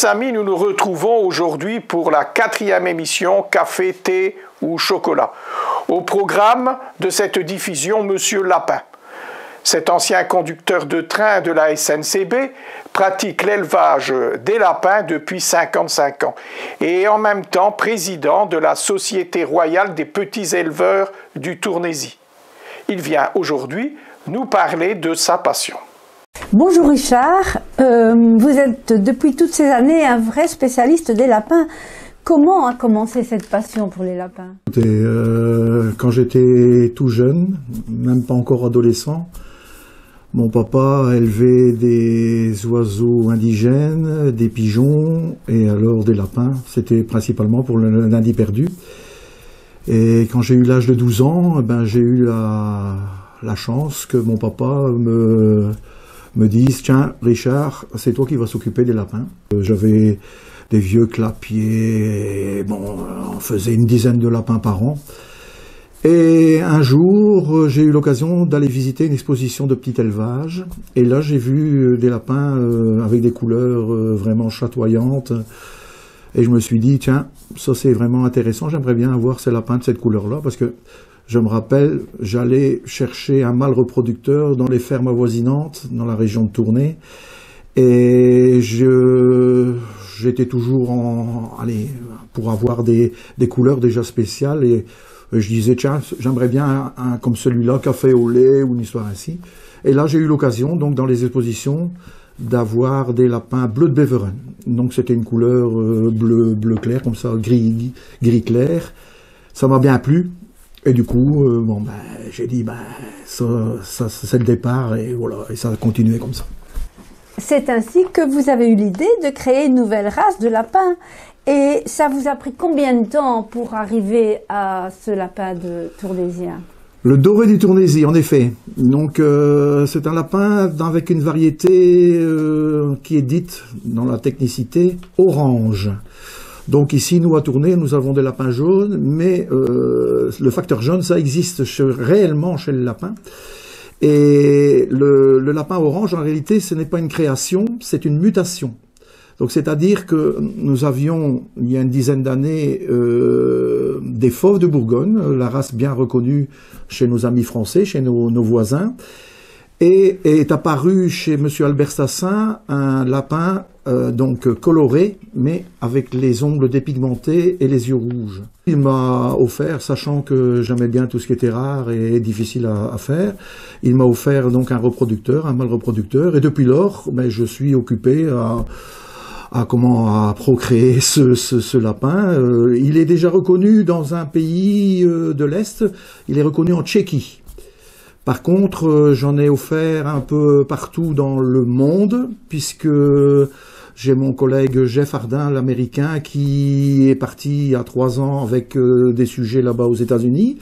Chers amis, nous nous retrouvons aujourd'hui pour la 4e émission Café, thé ou chocolat. Au programme de cette diffusion, Monsieur Lapin. Cet ancien conducteur de train de la SNCB pratique l'élevage des lapins depuis 55 ans et est en même temps président de la Société royale des petits éleveurs du Tournaisis. Il vient aujourd'hui nous parler de sa passion. Bonjour Richard, vous êtes depuis toutes ces années un vrai spécialiste des lapins. Comment a commencé cette passion pour les lapins? Quand j'étais tout jeune, même pas encore adolescent, mon papa élevait des oiseaux indigènes, des pigeons et alors des lapins. C'était principalement pour l'Indie perdu. Et quand j'ai eu l'âge de 12 ans, j'ai eu la chance que mon papa me dise « Tiens, Richard, c'est toi qui vas s'occuper des lapins. » J'avais des vieux clapiers, et on faisait une dizaine de lapins par an. Et un jour, j'ai eu l'occasion d'aller visiter une exposition de petit élevage. Et là, j'ai vu des lapins avec des couleurs vraiment chatoyantes. Et je me suis dit, tiens, ça c'est vraiment intéressant, j'aimerais bien avoir ces lapins de cette couleur-là, parce que je me rappelle, j'allais chercher un mâle reproducteur dans les fermes avoisinantes, dans la région de Tournai, et j'étais toujours pour avoir des couleurs déjà spéciales, et je disais, tiens, j'aimerais bien un comme celui-là, café au lait, ou une histoire ainsi. Et là, j'ai eu l'occasion, donc dans les expositions, d'avoir des lapins bleus de Beveren. Donc c'était une couleur bleu clair, comme ça, gris clair. Ça m'a bien plu. Et du coup, j'ai dit, ça c'est le départ, et voilà, et ça a continué comme ça. C'est ainsi que vous avez eu l'idée de créer une nouvelle race de lapins. Et ça vous a pris combien de temps pour arriver à ce lapin de Tournaisien? Le doré du Tournaisis, en effet. Donc c'est un lapin avec une variété qui est dite, dans la technicité, orange. Donc ici, nous à Tournai, nous avons des lapins jaunes, mais le facteur jaune, ça existe réellement chez le lapin. Et le lapin orange, en réalité, ce n'est pas une création, c'est une mutation. Donc c'est-à-dire que nous avions, il y a une dizaine d'années, des fauves de Bourgogne, la race bien reconnue chez nos amis français, chez nos voisins, et est apparu chez M. Albert Stassin un lapin donc coloré, mais avec les ongles dépigmentés et les yeux rouges. Il m'a offert, sachant que j'aimais bien tout ce qui était rare et difficile à faire, il m'a offert donc un reproducteur, un mâle reproducteur, et depuis lors, je suis occupé à procréer ce lapin. Il est déjà reconnu dans un pays de l'Est, il est reconnu en Tchéquie. Par contre, j'en ai offert un peu partout dans le monde, puisque j'ai mon collègue Jeff Hardin, l'américain, qui est parti il y a 3 ans avec des sujets là-bas aux États-Unis.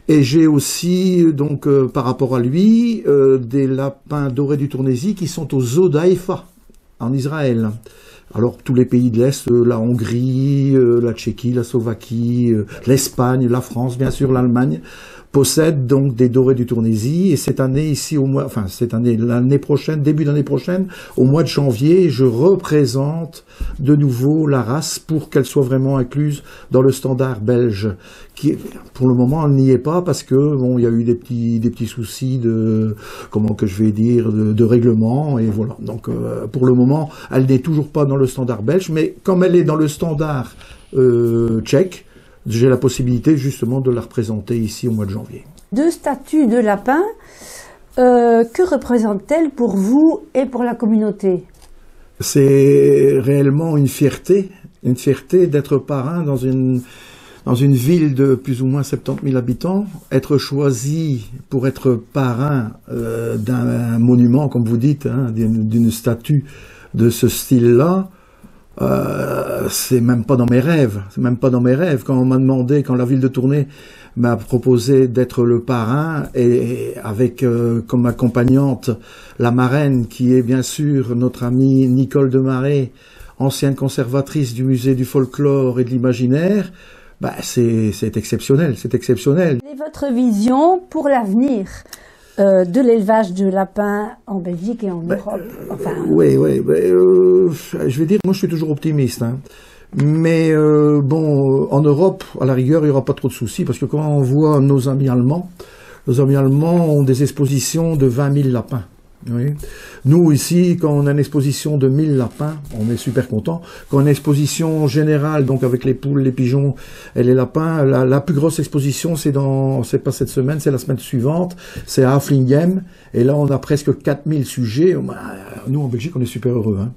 Et j'ai aussi, donc, par rapport à lui, des lapins dorés du Tournaisis qui sont au zoo d'Haïfa, en Israël. Alors, tous les pays de l'Est, la Hongrie, la Tchéquie, la Slovaquie, l'Espagne, la France, bien sûr, l'Allemagne, possèdent donc des dorés du Tournaisis. Et cette année, ici, l'année prochaine, début d'année prochaine, au mois de janvier, je représente de nouveau la race pour qu'elle soit vraiment incluse dans le standard belge. Qui, pour le moment, elle n'y est pas parce que, il y a eu des petits soucis de règlement, et voilà. Donc, pour le moment, elle n'est toujours pas dans le standard belge, mais comme elle est dans le standard tchèque, j'ai la possibilité justement de la représenter ici au mois de janvier. 2 statues de lapin, que représentent-elles pour vous et pour la communauté? C'est réellement une fierté d'être parrain dans une ville de plus ou moins 70 000 habitants, être choisi pour être parrain d'un monument, comme vous dites, d'une statue de ce style-là. C'est même pas dans mes rêves. Quand on m'a demandé, quand la ville de Tournai m'a proposé d'être le parrain et avec comme accompagnante la marraine qui est bien sûr notre amie Nicole Demaret, ancienne conservatrice du musée du folklore et de l'imaginaire, c'est exceptionnel, c'est exceptionnel. Quelle est votre vision pour l'avenir? de l'élevage de lapins en Belgique et en Europe. Enfin, oui, je vais dire, moi je suis toujours optimiste. Hein. Mais bon, en Europe, à la rigueur, il n'y aura pas trop de soucis, parce que quand on voit nos amis allemands ont des expositions de 20 000 lapins. Oui. Nous, ici, quand on a une exposition de 1000 lapins, on est super content. Quand on a une exposition générale, donc avec les poules, les pigeons et les lapins, la plus grosse exposition, c'est pas cette semaine, c'est la semaine suivante, c'est à Haflinghem, et là, on a presque 4000 sujets. Nous, en Belgique, on est super heureux. Hein.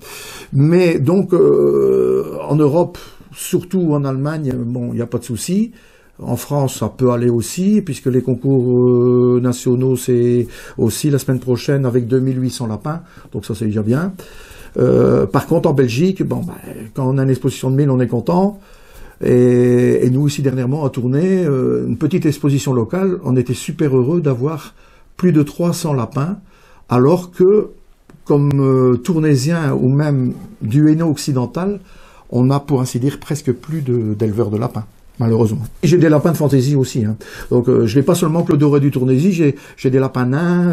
Mais donc, en Europe, surtout en Allemagne, bon, il n'y a pas de souci. En France, ça peut aller aussi, puisque les concours nationaux, c'est aussi la semaine prochaine avec 2800 lapins, donc ça c'est déjà bien. Par contre, en Belgique, bon, quand on a une exposition de 1000, on est content. Et nous aussi, dernièrement, à Tournai, une petite exposition locale, on était super heureux d'avoir plus de 300 lapins, alors que, comme Tournaisien ou même du Hainaut occidental, on a, pour ainsi dire, presque plus d'éleveurs de lapins. Malheureusement. J'ai des lapins de fantaisie aussi. Hein. Donc je n'ai pas seulement que le doré du Tournaisis, j'ai des lapins nains,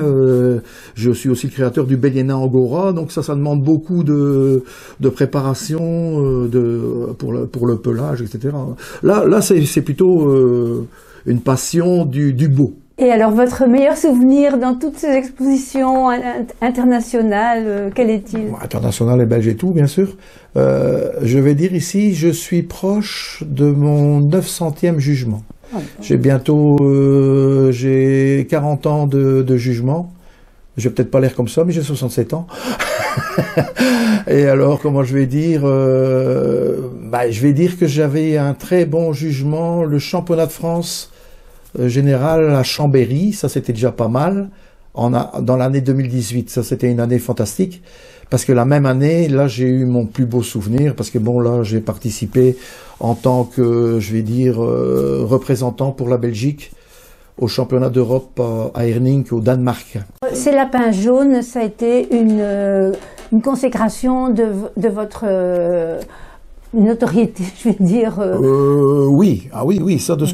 je suis aussi le créateur du bélier nain Angora, donc ça demande beaucoup de préparation pour le pelage, etc. Là c'est plutôt une passion du beau. Et alors, votre meilleur souvenir dans toutes ces expositions internationales, quel est-il? International et belge et tout, bien sûr. Je vais dire ici, je suis proche de mon 900e jugement. J'ai bientôt j'ai 40 ans de jugement. Je vais peut-être pas l'air comme ça, mais j'ai 67 ans. Et alors, comment je vais dire je vais dire que j'avais un très bon jugement, le championnat de France général à Chambéry, ça c'était déjà pas mal, dans l'année 2018, ça c'était une année fantastique, parce que la même année, là j'ai eu mon plus beau souvenir, parce que bon là j'ai participé en tant que, je vais dire, représentant pour la Belgique au championnat d'Europe à Herning au Danemark. Ces lapins jaunes, ça a été une consécration de votre notoriété, je vais dire. Oui, ça de ce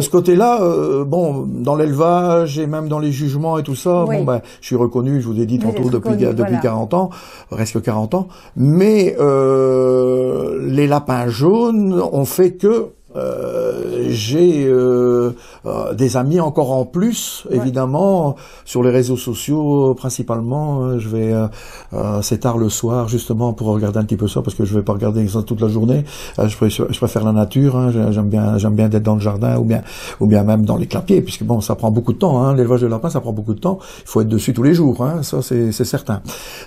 côté-là, bon, dans l'élevage et même dans les jugements et tout ça, oui. Bon, je suis reconnu, je vous ai dit tantôt depuis 40 ans, presque 40 ans, mais les lapins jaunes ont fait que j'ai des amis encore en plus, évidemment, sur les réseaux sociaux principalement. Je vais c'est tard le soir justement pour regarder un petit peu ça, parce que je vais pas regarder ça toute la journée. Je préfère la nature. Hein. J'aime bien d'être dans le jardin ou bien même dans les clapiers, puisque bon, ça prend beaucoup de temps. Hein. L'élevage de lapins, ça prend beaucoup de temps. Il faut être dessus tous les jours. Hein. Ça c'est certain.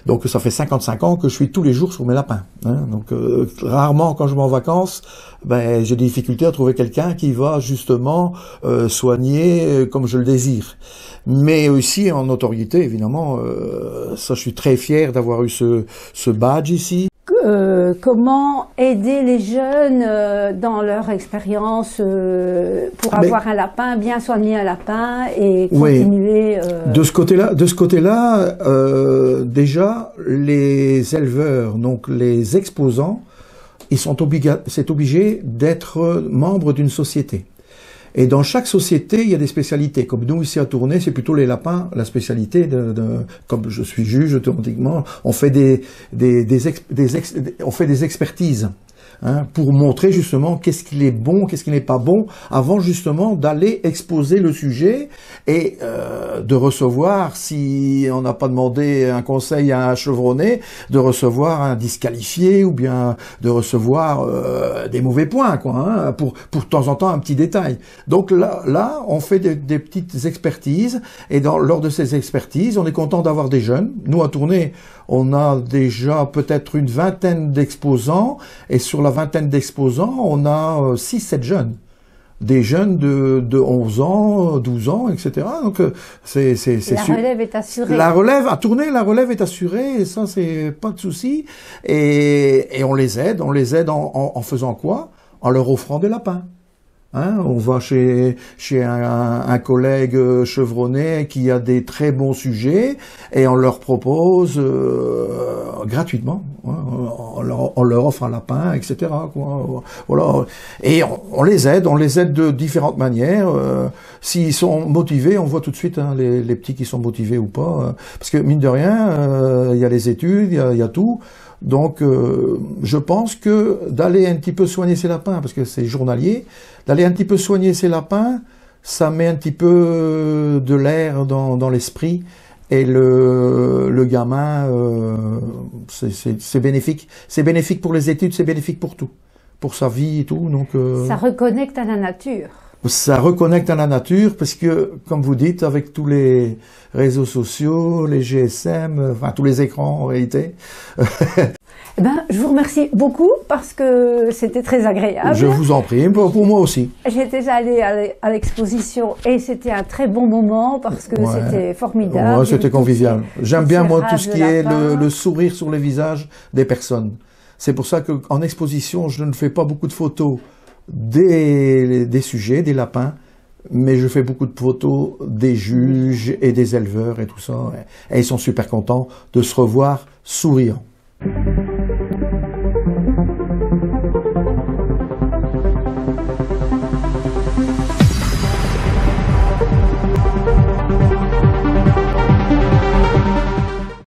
Donc ça fait 55 ans que je suis tous les jours sur mes lapins. Hein. Donc rarement quand je vais en vacances, j'ai des difficultés à trouver quelqu'un qui va justement soigner comme je le désire. Mais aussi en notoriété, évidemment, ça je suis très fier d'avoir eu ce badge ici. Comment aider les jeunes dans leur expérience pour avoir un lapin, bien soigner un lapin et continuer... De ce côté-là, déjà, les éleveurs, donc les exposants, c'est obligé d'être membre d'une société. Et dans chaque société, il y a des spécialités. Comme nous, ici à Tournai, c'est plutôt les lapins, la spécialité comme je suis juge, automatiquement, on fait on fait des expertises. Hein, pour montrer justement qu'est-ce qu'il est bon, qu'est-ce qui n'est pas bon, avant justement d'aller exposer le sujet et de recevoir, si on n'a pas demandé un conseil à un chevronné, de recevoir un disqualifié ou bien de recevoir des mauvais points, quoi, hein, pour de temps en temps un petit détail. Donc là on fait des petites expertises, et lors de ces expertises, on est content d'avoir des jeunes. Nous à Tournai, on a déjà peut-être une vingtaine d'exposants, et sur la vingtaine d'exposants, on a 6-7 jeunes. Des jeunes de 11 ans, 12 ans, etc. Donc c'est la relève est assurée. À Tournai, la relève est assurée, et ça c'est pas de souci. Et on les aide en faisant quoi? En leur offrant des lapins. Hein, on va chez un collègue chevronné qui a des très bons sujets et on leur propose gratuitement, hein, on leur offre un lapin, etc. Quoi, voilà. Et on les aide de différentes manières. S'ils sont motivés, on voit tout de suite hein, les petits qui sont motivés ou pas. Parce que mine de rien, il y a les études, il y a tout. Donc, je pense que d'aller un petit peu soigner ces lapins, parce que c'est journalier, d'aller un petit peu soigner ces lapins, ça met un petit peu de l'air dans l'esprit, et le gamin, c'est bénéfique. C'est bénéfique pour les études, c'est bénéfique pour tout, pour sa vie et tout. Donc, ça reconnecte à la nature. Ça reconnecte à la nature parce que, comme vous dites, avec tous les réseaux sociaux, les GSM, enfin tous les écrans en réalité. Eh ben, je vous remercie beaucoup parce que c'était très agréable. Je vous en prie, pour moi aussi. J'étais allée à l'exposition et c'était un très bon moment parce que c'était formidable. Ouais, c'était convivial. J'aime bien moi tout ce qui est le sourire sur les visages des personnes. C'est pour ça qu'en exposition, je ne fais pas beaucoup de photos des sujets, des lapins, mais je fais beaucoup de photos des juges et des éleveurs et tout ça. Et ils sont super contents de se revoir souriants.